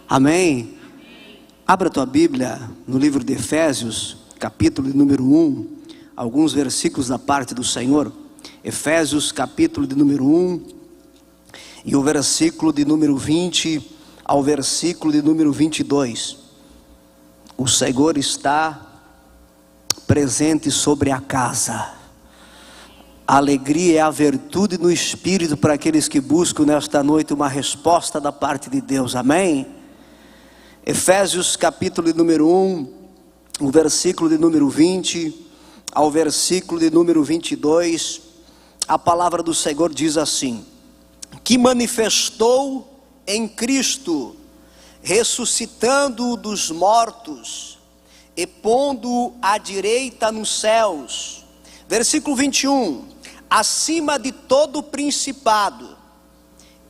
Amém? Abra tua Bíblia no livro de Efésios, capítulo de número 1, alguns versículos da parte do Senhor. Efésios, capítulo de número 1, e o versículo de número 20 ao versículo de número 22. O Senhor está presente sobre a casa. A alegria é a virtude no Espírito para aqueles que buscam nesta noite uma resposta da parte de Deus. Amém? Efésios capítulo de número 1, o versículo de número 20 ao versículo de número 22, a palavra do Senhor diz assim: que manifestou em Cristo, ressuscitando-o dos mortos, e pondo-o à direita nos céus. Versículo 21, acima de todo principado,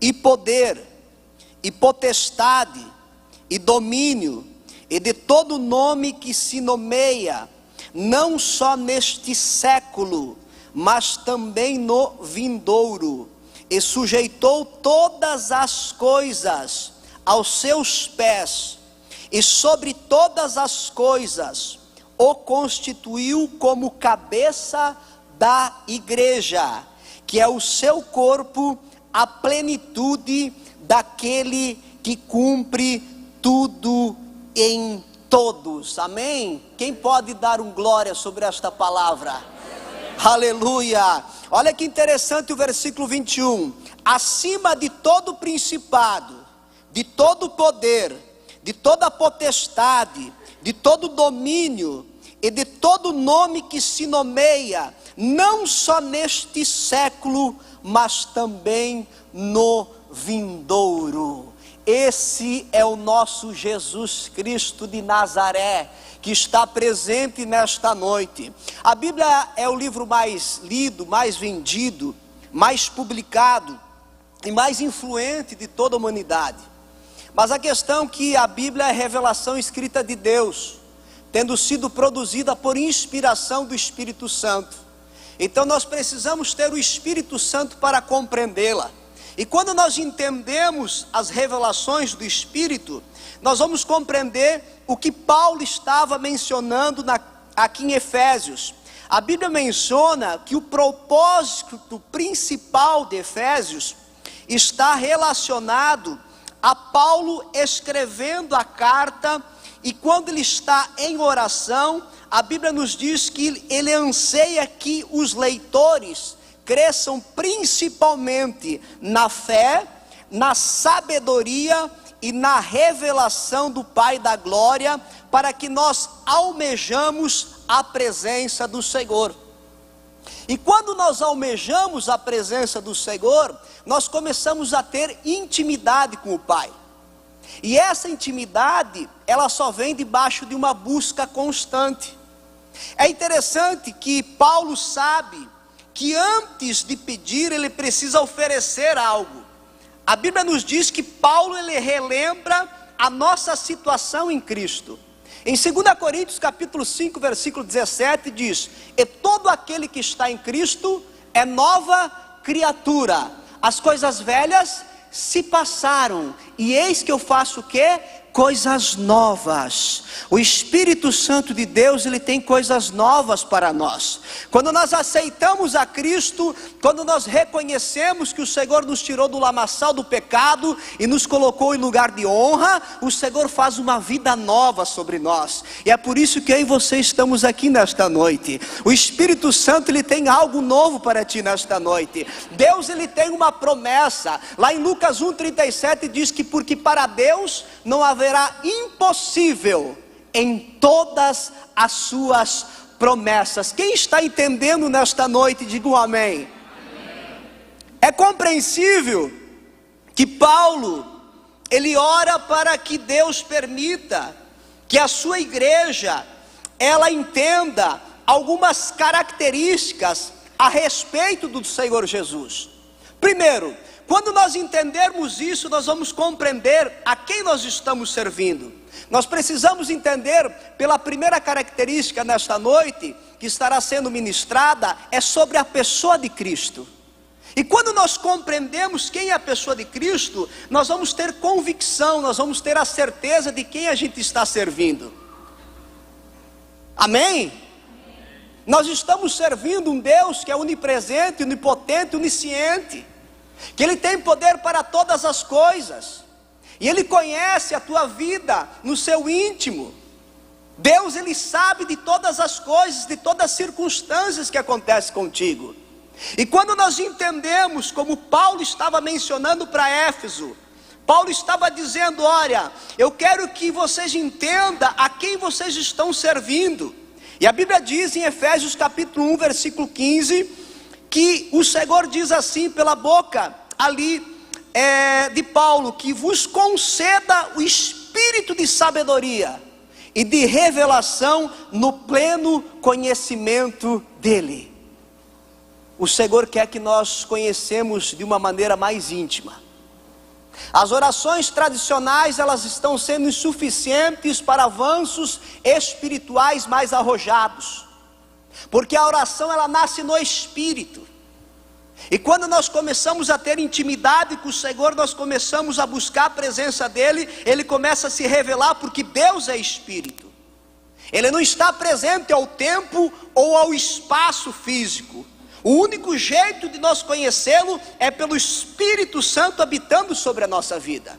e poder, e potestade, e domínio, e de todo nome que se nomeia, não só neste século, mas também no vindouro, e sujeitou todas as coisas aos seus pés, e sobre todas as coisas o constituiu como cabeça da igreja, que é o seu corpo, a plenitude daquele que cumpre tudo em todos. Amém? Quem pode dar um glória sobre esta palavra? Aleluia! Olha que interessante o versículo 21. Acima de todo principado, de todo poder, de toda potestade, de todo domínio e de todo nome que se nomeia, não só neste século, mas também no vindouro. Esse é o nosso Jesus Cristo de Nazaré, que está presente nesta noite. A Bíblia é o livro mais lido, mais vendido, mais publicado e mais influente de toda a humanidade. Mas a questão é que a Bíblia é revelação escrita de Deus, tendo sido produzida por inspiração do Espírito Santo. Então nós precisamos ter o Espírito Santo para compreendê-la. E quando nós entendemos as revelações do Espírito, nós vamos compreender o que Paulo estava mencionando aqui em Efésios. A Bíblia menciona que o propósito principal de Efésios está relacionado a Paulo escrevendo a carta, e quando ele está em oração, a Bíblia nos diz que ele anseia que os leitores cresçam principalmente na fé, na sabedoria e na revelação do Pai da glória, para que nós almejamos a presença do Senhor. E quando nós almejamos a presença do Senhor, nós começamos a ter intimidade com o Pai. E essa intimidade, ela só vem debaixo de uma busca constante. É interessante que Paulo sabe que antes de pedir, ele precisa oferecer algo. A Bíblia nos diz que Paulo, ele relembra a nossa situação em Cristo. Em 2 Coríntios capítulo 5, versículo 17 diz: e todo aquele que está em Cristo é nova criatura. As coisas velhas se passaram, e eis que eu faço o quê? Coisas novas. O Espírito Santo de Deus, ele tem coisas novas para nós. Quando nós aceitamos a Cristo, quando nós reconhecemos que o Senhor nos tirou do lamaçal do pecado e nos colocou em lugar de honra, o Senhor faz uma vida nova sobre nós. E é por isso que eu e você estamos aqui nesta noite. O Espírito Santo, ele tem algo novo para ti nesta noite. Deus, ele tem uma promessa. Lá em Lucas 1:37 diz que porque para Deus não haverá impossível em todas as suas promessas. Quem está entendendo nesta noite, diga um amém. É compreensível que Paulo, ele ora para que Deus permita que a sua igreja, ela entenda algumas características a respeito do Senhor Jesus. Primeiro, quando nós entendermos isso, nós vamos compreender a quem nós estamos servindo. Nós precisamos entender, pela primeira característica nesta noite, que estará sendo ministrada, é sobre a pessoa de Cristo. E quando nós compreendemos quem é a pessoa de Cristo, nós vamos ter convicção, nós vamos ter a certeza de quem a gente está servindo. Amém? Nós estamos servindo um Deus que é onipresente, onipotente, onisciente, que Ele tem poder para todas as coisas, e Ele conhece a tua vida no seu íntimo. Deus, Ele sabe de todas as coisas, de todas as circunstâncias que acontecem contigo. E quando nós entendemos, como Paulo estava mencionando para Éfeso, Paulo estava dizendo: olha, eu quero que vocês entendam a quem vocês estão servindo. E a Bíblia diz em Efésios capítulo 1, versículo 15, que o Senhor diz assim pela boca ali de Paulo, que vos conceda o espírito de sabedoria e de revelação no pleno conhecimento dEle. O Senhor quer que nós conhecemos de uma maneira mais íntima. As orações tradicionais, elas estão sendo insuficientes para avanços espirituais mais arrojados, porque a oração, ela nasce no Espírito. E quando nós começamos a ter intimidade com o Senhor, nós começamos a buscar a presença dEle, Ele começa a se revelar, porque Deus é Espírito. Ele não está presente ao tempo ou ao espaço físico. O único jeito de nós conhecê-lo é pelo Espírito Santo habitando sobre a nossa vida.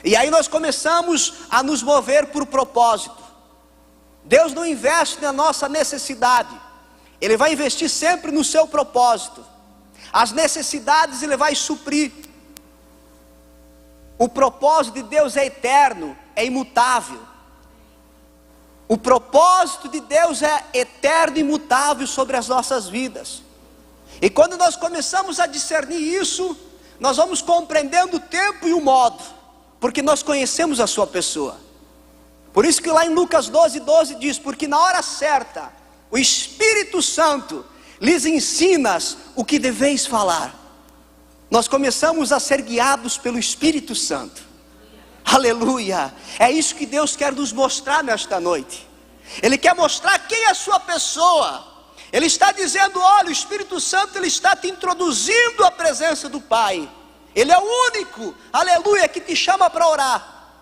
E aí nós começamos a nos mover por propósito. Deus não investe na nossa necessidade, Ele vai investir sempre no seu propósito. As necessidades Ele vai suprir. O propósito de Deus é eterno, é imutável. O propósito de Deus é eterno e imutável sobre as nossas vidas. E quando nós começamos a discernir isso, nós vamos compreendendo o tempo e o modo, porque nós conhecemos a sua pessoa. Por isso que lá em Lucas 12:12 diz: porque na hora certa, o Espírito Santo lhes ensina o que deveis falar. Nós começamos a ser guiados pelo Espírito Santo. Aleluia! É isso que Deus quer nos mostrar nesta noite. Ele quer mostrar quem é a sua pessoa. Ele está dizendo: olha, o Espírito Santo, ele está te introduzindo à presença do Pai. Ele é o único, aleluia, que te chama para orar.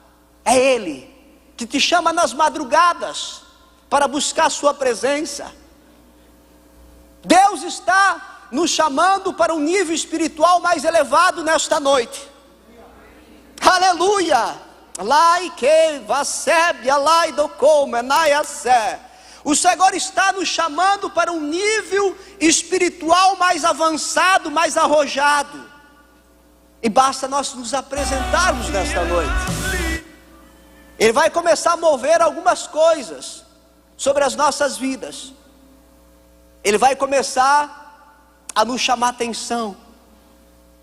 É Ele que te chama nas madrugadas para buscar a sua presença. Deus está nos chamando para um nível espiritual mais elevado nesta noite. Aleluia! O Senhor está nos chamando para um nível espiritual mais avançado, mais arrojado. E basta nós nos apresentarmos nesta noite. Ele vai começar a mover algumas coisas sobre as nossas vidas. Ele vai começar a nos chamar atenção.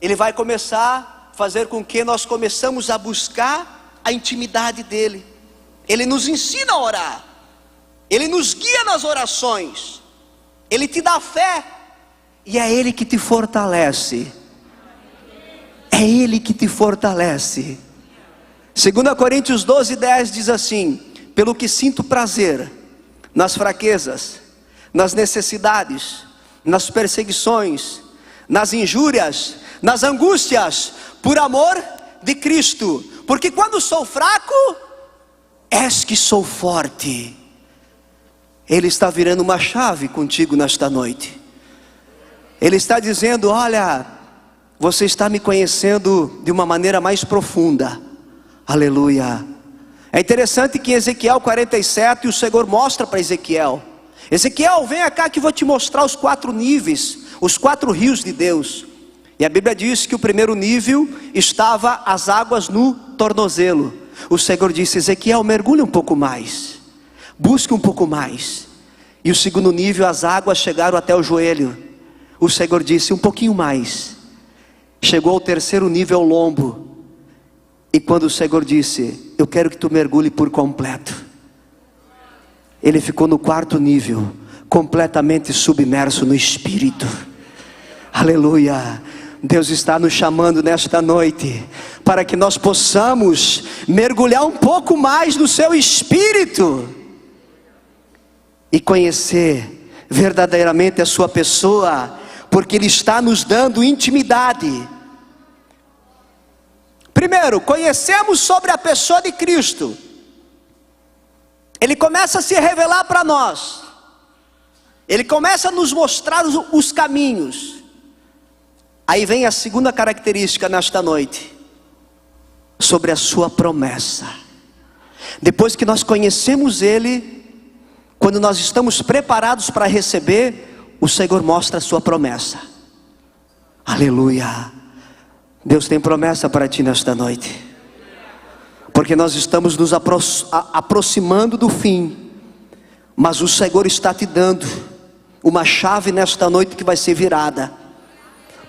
Ele vai começar a fazer com que nós começamos a buscar a intimidade dEle. Ele nos ensina a orar. Ele nos guia nas orações. Ele te dá fé. E é Ele que te fortalece. É Ele que te fortalece. 2 Coríntios 12:10 diz assim: pelo que sinto prazer nas fraquezas, nas necessidades, nas perseguições, nas injúrias, nas angústias, por amor de Cristo. Porque quando sou fraco, és que sou forte. Ele está virando uma chave contigo nesta noite. Ele está dizendo: olha, você está me conhecendo de uma maneira mais profunda. Aleluia. É interessante que em Ezequiel 47 o Senhor mostra para Ezequiel: Ezequiel, vem cá que vou te mostrar os 4 níveis, os 4 rios de Deus. E a Bíblia diz que o primeiro nível estava as águas no tornozelo. O Senhor disse: Ezequiel, mergulhe um pouco mais, busque um pouco mais. E o segundo nível, as águas chegaram até o joelho. O Senhor disse: um pouquinho mais. Chegou ao terceiro nível, ao lombo. E quando o Senhor disse: eu quero que tu mergulhe por completo, ele ficou no 4º nível, completamente submerso no Espírito. Aleluia. Deus está nos chamando nesta noite para que nós possamos mergulhar um pouco mais no seu Espírito e conhecer verdadeiramente a sua pessoa, porque Ele está nos dando intimidade. Primeiro, conhecemos sobre a pessoa de Cristo. Ele começa a se revelar para nós. Ele começa a nos mostrar os caminhos. Aí vem a segunda característica nesta noite, sobre a sua promessa. Depois que nós conhecemos Ele, quando nós estamos preparados para receber, o Senhor mostra a sua promessa. Aleluia. Deus tem promessa para ti nesta noite, porque nós estamos nos aproximando do fim, mas o Senhor está te dando uma chave nesta noite que vai ser virada,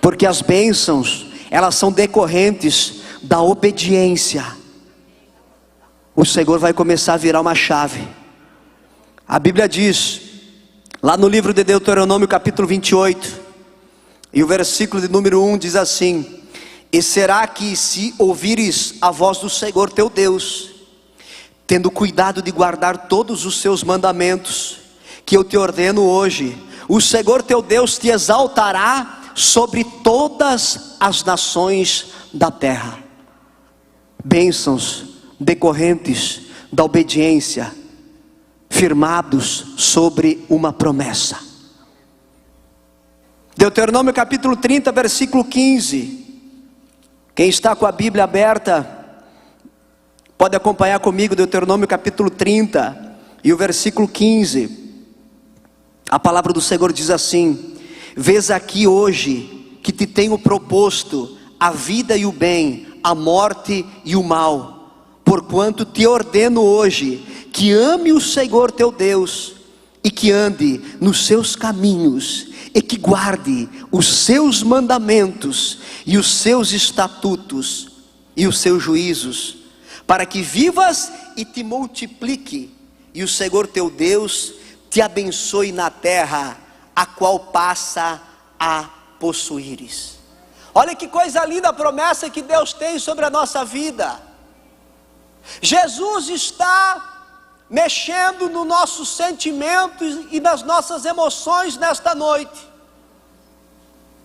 porque as bênçãos, elas são decorrentes da obediência. O Senhor vai começar a virar uma chave. A Bíblia diz, lá no livro de Deuteronômio capítulo 28, e o versículo de número 1 diz assim: e será que se ouvires a voz do Senhor teu Deus, tendo cuidado de guardar todos os seus mandamentos, que eu te ordeno hoje, o Senhor teu Deus te exaltará sobre todas as nações da terra. Bênçãos decorrentes da obediência, firmados sobre uma promessa. Deuteronômio capítulo 30, versículo 15. Quem está com a Bíblia aberta, pode acompanhar comigo. Deuteronômio capítulo 30 e o versículo 15. A palavra do Senhor diz assim: vês aqui hoje que te tenho proposto a vida e o bem, a morte e o mal, porquanto te ordeno hoje que ame o Senhor teu Deus, e que ande nos seus caminhos, e que guarde os seus mandamentos, e os seus estatutos, e os seus juízos, para que vivas e te multiplique, e o Senhor teu Deus te abençoe na terra, a qual passa a possuíres. Olha que coisa linda a promessa que Deus tem sobre a nossa vida. Jesus está mexendo nos nossos sentimentos e nas nossas emoções nesta noite.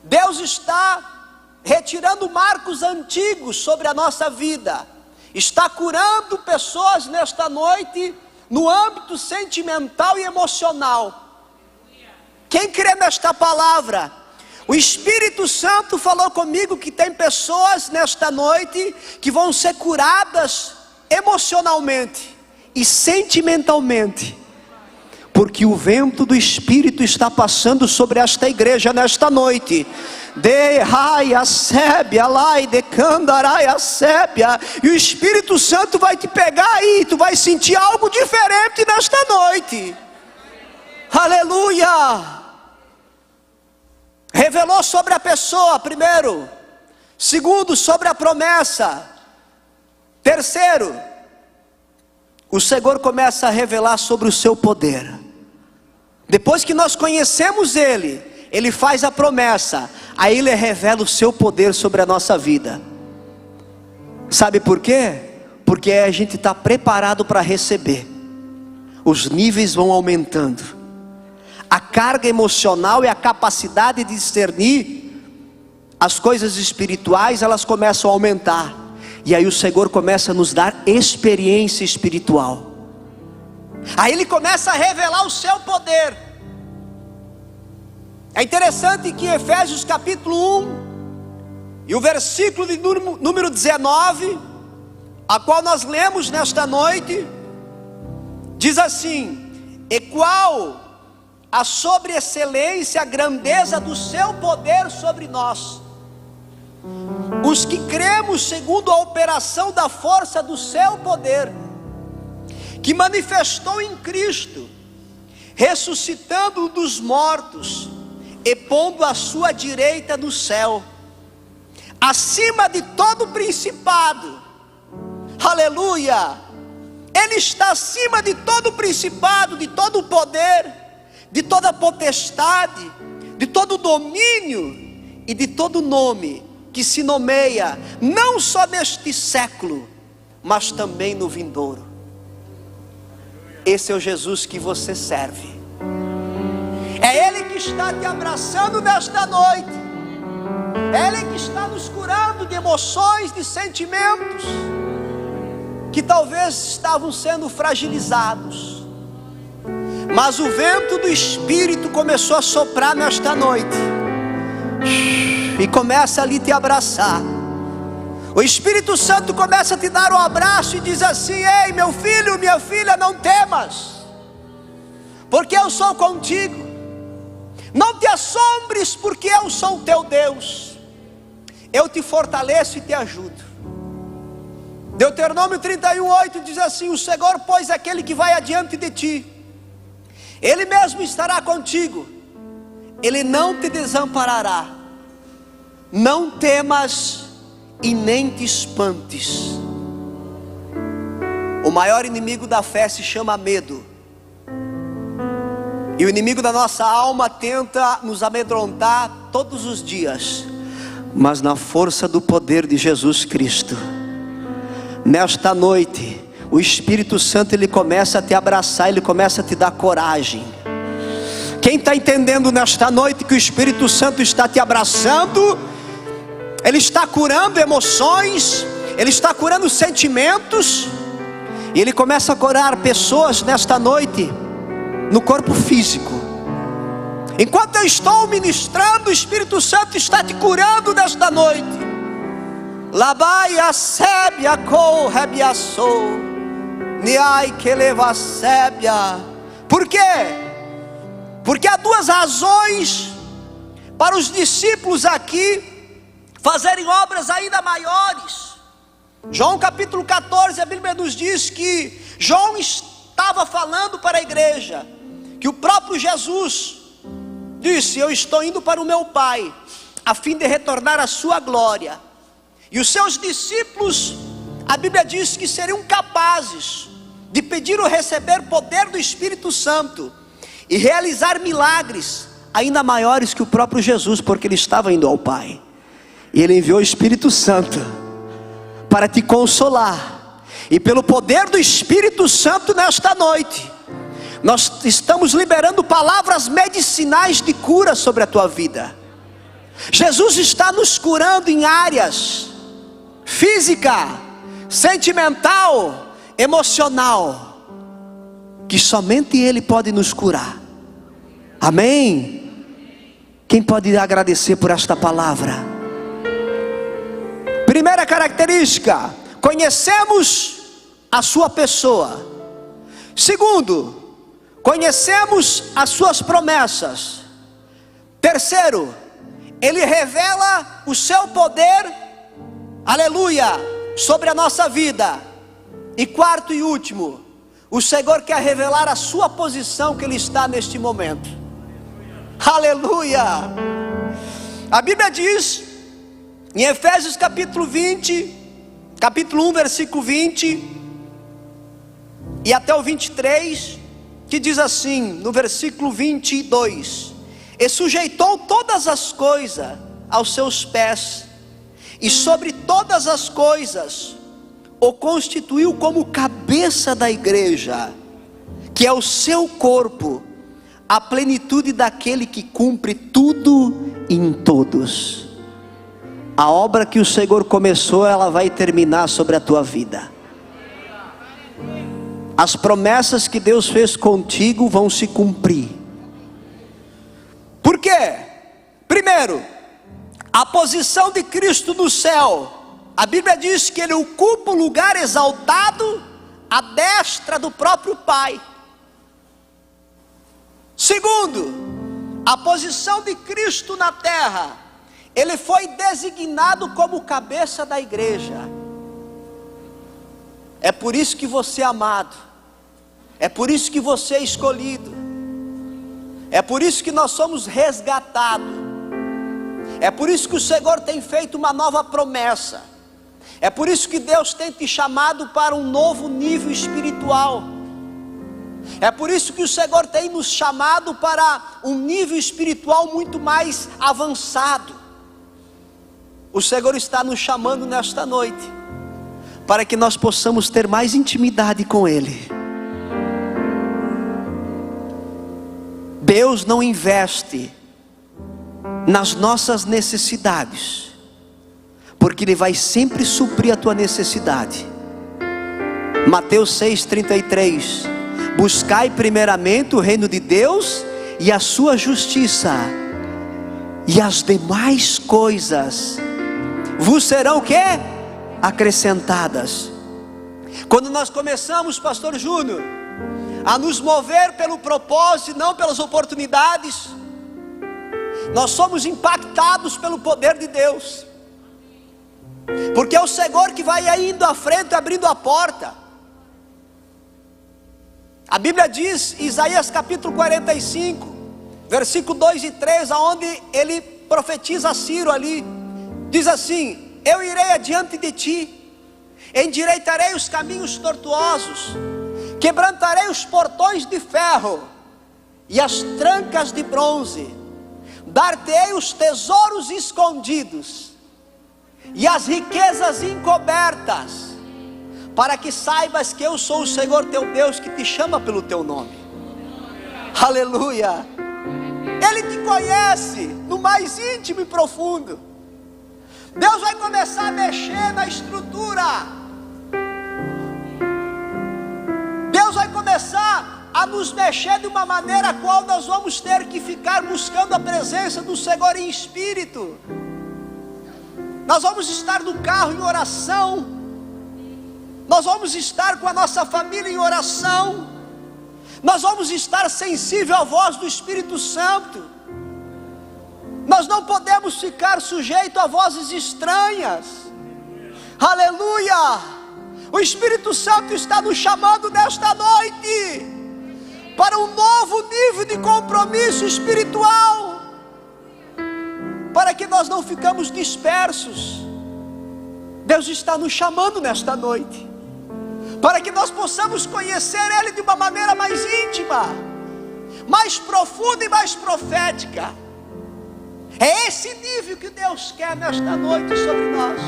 Deus está retirando marcos antigos sobre a nossa vida, está curando pessoas nesta noite no âmbito sentimental e emocional. Quem crê nesta palavra? O Espírito Santo falou comigo que tem pessoas nesta noite que vão ser curadas emocionalmente e sentimentalmente, porque o vento do Espírito está passando sobre esta igreja nesta noite. De raia sébia, lai de candaraia sébia, e o Espírito Santo vai te pegar aí, tu vai sentir algo diferente nesta noite. Aleluia! Revelou sobre a pessoa, primeiro. Segundo, sobre a promessa. Terceiro, o Senhor começa a revelar sobre o seu poder. Depois que nós conhecemos Ele, Ele faz a promessa, aí Ele revela o seu poder sobre a nossa vida. Sabe por quê? Porque a gente está preparado para receber. Os níveis vão aumentando. A carga emocional e a capacidade de discernir as coisas espirituais, elas começam a aumentar. E aí o Senhor começa a nos dar experiência espiritual. Aí Ele começa a revelar o seu poder. É interessante que em Efésios capítulo 1 e o versículo de número 19, a qual nós lemos nesta noite, diz assim: e qual a sobreexcelência, a grandeza do seu poder sobre nós, os que cremos segundo a operação da força do seu poder, que manifestou em Cristo, ressuscitando-o dos mortos, e pondo à sua direita no céu, acima de todo principado. Aleluia! Ele está acima de todo principado, de todo poder, de toda potestade, de todo domínio e de todo nome que se nomeia, não só neste século, mas também no vindouro. Esse é o Jesus que você serve. É Ele que está te abraçando nesta noite. Ele que está nos curando de emoções, de sentimentos que talvez estavam sendo fragilizados. Mas o vento do Espírito começou a soprar nesta noite e começa ali te abraçar. O Espírito Santo começa a te dar um abraço e diz assim: ei, meu filho, minha filha, não temas, porque eu sou contigo. Não te assombres, porque eu sou o teu Deus. Eu te fortaleço e te ajudo. Deuteronômio 31:8 diz assim: o Senhor, pois, é aquele que vai adiante de ti. Ele mesmo estará contigo. Ele não te desamparará. Não temas e nem te espantes. O maior inimigo da fé se chama medo. E o inimigo da nossa alma tenta nos amedrontar todos os dias. Mas na força do poder de Jesus Cristo, nesta noite, o Espírito Santo, ele começa a te abraçar, ele começa a te dar coragem. Quem está entendendo nesta noite que o Espírito Santo está te abraçando, ele está curando emoções, ele está curando sentimentos, e ele começa a curar pessoas nesta noite, no corpo físico. Enquanto eu estou ministrando, o Espírito Santo está te curando nesta noite. Labaia sébia co rebiaçou, niai que leva sébia. Por quê? Porque há duas razões para os discípulos aqui fazerem obras ainda maiores. João capítulo 14, a Bíblia nos diz que João estava falando para a igreja que o próprio Jesus disse: eu estou indo para o meu Pai, a fim de retornar à sua glória. E os seus discípulos, a Bíblia diz que seriam capazes de pedir ou receber poder do Espírito Santo e realizar milagres ainda maiores que o próprio Jesus, porque ele estava indo ao Pai. E ele enviou o Espírito Santo para te consolar. E pelo poder do Espírito Santo nesta noite, nós estamos liberando palavras medicinais de cura sobre a tua vida. Jesus está nos curando em áreas física, sentimental, emocional, que somente Ele pode nos curar. Amém? Quem pode agradecer por esta palavra? Primeira característica: conhecemos a sua pessoa. Segundo, conhecemos as suas promessas. Terceiro, ele revela o seu poder, aleluia, sobre a nossa vida. E quarto e último, o Senhor quer revelar a sua posição que ele está neste momento. Aleluia. A Bíblia diz em Efésios capítulo 20, capítulo 1, versículo 20 e até o 23, que diz assim, no versículo 22: e sujeitou todas as coisas aos seus pés, e sobre todas as coisas o constituiu como cabeça da igreja, que é o seu corpo, a plenitude daquele que cumpre tudo em todos. A obra que o Senhor começou, ela vai terminar sobre a tua vida. As promessas que Deus fez contigo vão se cumprir. Por quê? Primeiro, a posição de Cristo no céu. A Bíblia diz que Ele ocupa um lugar exaltado à destra do próprio Pai. Segundo, a posição de Cristo na terra. Ele foi designado como cabeça da igreja. É por isso que você é amado. É por isso que você é escolhido. É por isso que nós somos resgatados. É por isso que o Senhor tem feito uma nova promessa. É por isso que Deus tem te chamado para um novo nível espiritual. É por isso que o Senhor tem nos chamado para um nível espiritual muito mais avançado. O Senhor está nos chamando nesta noite para que nós possamos ter mais intimidade com Ele. Deus não investe nas nossas necessidades, porque Ele vai sempre suprir a tua necessidade. Mateus 6,33: buscai primeiramente o reino de Deus e a sua justiça, e as demais coisas vos serão o quê? Acrescentadas. Quando nós começamos, pastor Júnior, a nos mover pelo propósito e não pelas oportunidades, nós somos impactados pelo poder de Deus, porque é o Senhor que vai indo à frente, abrindo a porta. A Bíblia diz, Isaías capítulo 45, versículo 2 e 3, aonde ele profetiza a Ciro ali, diz assim: eu irei adiante de ti, endireitarei os caminhos tortuosos, quebrantarei os portões de ferro e as trancas de bronze, dar-te-ei os tesouros escondidos e as riquezas encobertas, para que saibas que eu sou o Senhor teu Deus, que te chama pelo teu nome. Aleluia! Ele te conhece no mais íntimo e profundo. Deus vai começar a mexer na estrutura. Deus vai começar a nos mexer de uma maneira a qual nós vamos ter que ficar buscando a presença do Senhor em espírito. Nós vamos estar no carro em oração. Nós vamos estar com a nossa família em oração. Nós vamos estar sensível à voz do Espírito Santo. Nós não podemos ficar sujeitos a vozes estranhas. Aleluia! O Espírito Santo está nos chamando nesta noite para um novo nível de compromisso espiritual, para que nós não ficamos dispersos. Deus está nos chamando nesta noite para que nós possamos conhecer Ele de uma maneira mais íntima, mais profunda e mais profética. É esse nível que Deus quer nesta noite sobre nós.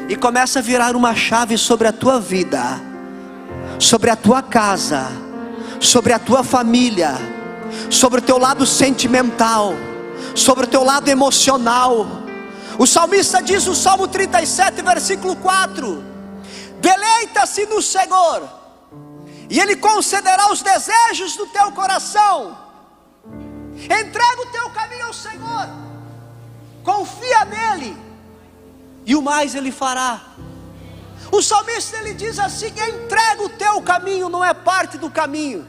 E começa a virar uma chave sobre a tua vida, sobre a tua casa, sobre a tua família, sobre o teu lado sentimental, sobre o teu lado emocional. O salmista diz no Salmo 37, versículo 4: deleita-se no Senhor, e Ele concederá os desejos do teu coração. Entrega o teu caminho ao Senhor, confia nele, e o mais Ele fará. O salmista, ele diz assim: entrega o teu caminho, não é parte do caminho.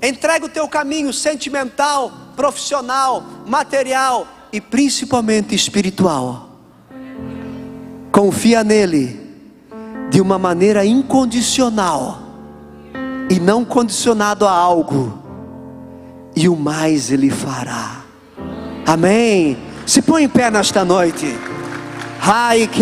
Entrega o teu caminho sentimental, profissional, material e principalmente espiritual. Confia nele de uma maneira incondicional e não condicionado a algo, e o mais Ele fará. Amém? Se põe em pé nesta noite. Ai, que